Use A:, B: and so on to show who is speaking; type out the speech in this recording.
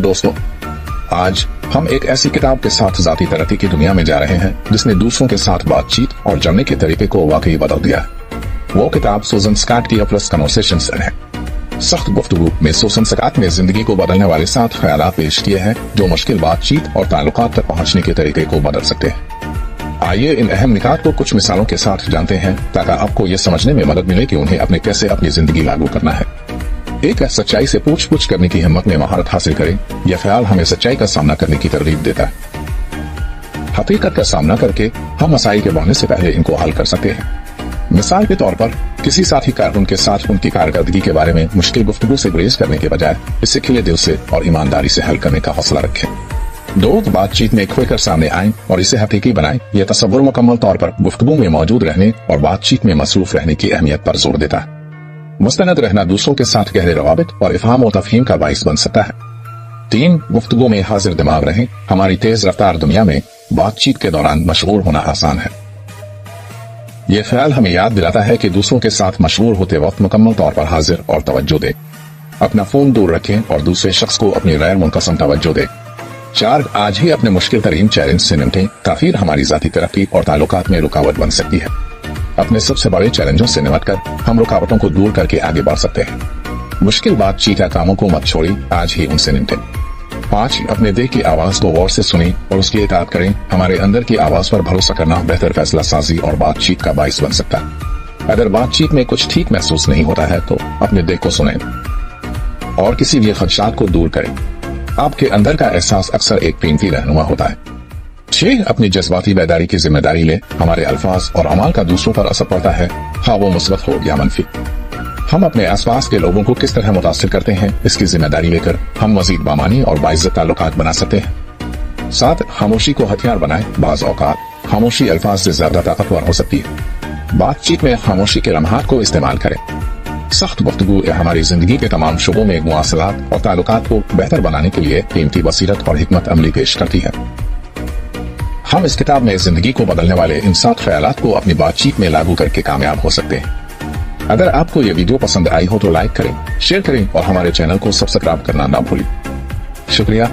A: दोस्तों, आज हम एक ऐसी किताब के साथ ज़ाती तरक्की की दुनिया में जा रहे हैं जिसने दूसरों के साथ बातचीत और जानने के तरीके को वाकई बदल दिया है। वो किताब सूजन स्कॉट की प्लस कन्वर्सेशंस है। सख्त गुफ्तगू में सूजन स्कॉट ने जिंदगी को बदलने वाले 7 ख्यालात पेश किए हैं जो मुश्किल बातचीत और ताल्लुकात तक पहुंचने के तरीके को बदल सकते हैं। आइए इन अहम निकात को कुछ मिसालों के साथ जानते हैं ताकि आपको ये समझने में मदद मिले कि उन्हें अपनी जिंदगी लागू करना है। एक सच्चाई से पूछ करने की हिम्मत में महारत हासिल करें। यह ख्याल हमें सच्चाई का सामना करने की तरगीब देता है। हकीकत का सामना करके हम मसाइल के बढ़ने से पहले इनको हल कर सकते हैं। मिसाल के तौर पर किसी साथी कारकुन के साथ उनकी कारकर्दगी के बारे में मुश्किल गुफ्तगू से गुरेज करने के बजाय इसे खिले दिल से और ईमानदारी से हल करने का हौसला रखें। दोस्त बातचीत में खुलकर सामने आएं और इसे हकीकी बनाएं। यह तसव्वुर मुकम्मल तौर पर गुफ्तगू में मौजूद रहने और बातचीत में मसरूफ रहने की अहमियत पर जोर देता है। मुस्तनद रहना दूसरों के साथ गहरे रवाबित और इफ़हाम और तफहीम का बाइस बन सकता है। 3 गुफ्तगू में हाजिर दिमाग रहें। हमारी तेज रफ्तार दुनिया में बातचीत के दौरान मशगूल होना आसान है। ये ख्याल हमें याद दिलाता है कि दूसरों के साथ मशगूल होते वक्त मुकम्मल तौर पर हाजिर और तवज्जो दें। अपना फोन दूर रखें और दूसरे शख्स को अपनी गैर मुनक़सिम तवज्जो दें। 4 आज ही अपने मुश्किल तरीन चैलेंज से निपटें। ताख़ीर हमारी ज़ाती तरक्की और ताल्लुकात में रुकावट बन सकती है। अपने सबसे बड़े चैलेंजों से निपटकर हम रुकावटों को दूर करके आगे बढ़ सकते हैं। मुश्किल बातचीत या कामों को मत छोड़ें, आज ही उनसे निपटें। 5 अपने दिल की आवाज को गौर से सुनें और उसकी इताअत करें। हमारे अंदर की आवाज पर भरोसा करना बेहतर फैसला साजी और बातचीत का बाइस बन सकता है। अगर बातचीत में कुछ ठीक महसूस नहीं होता है तो अपने दिल को सुनें और किसी भी खदशात को दूर करें। आपके अंदर का एहसास अक्सर एक कीमती रहनुमा होता है। 6 अपनी जज्बाती बेदारी की जिम्मेदारी ले। हमारे अल्फाज और अमाल का दूसरों पर असर पड़ता है, हाँ वो मुस्बत हो या मनफी। हम अपने आसपास के लोगों को किस तरह मुतासिर करते हैं, इसकी जिम्मेदारी लेकर हम मजीद बामानी और बाइज्जत ताल्लुकात बना सकते हैं। 7 खामोशी को हथियार बनाएं। बाज़ औक़ात खामोशी अल्फाज से ज्यादा ताकतवर हो सकती है। बातचीत में खामोशी के लम्हात को इस्तेमाल करें। सख्त गुफ्तगू हमारी जिंदगी के तमाम शुबों में मुआसलात और ताल्लुकात को बेहतर बनाने के लिए कीमती बसीरत और हिकमत अमली पेश करती है। हम इस किताब में जिंदगी को बदलने वाले इन 7 ख्यालात को अपनी बातचीत में लागू करके कामयाब हो सकते हैं। अगर आपको ये वीडियो पसंद आई हो तो लाइक करें, शेयर करें और हमारे चैनल को सब्सक्राइब करना ना भूलें। शुक्रिया।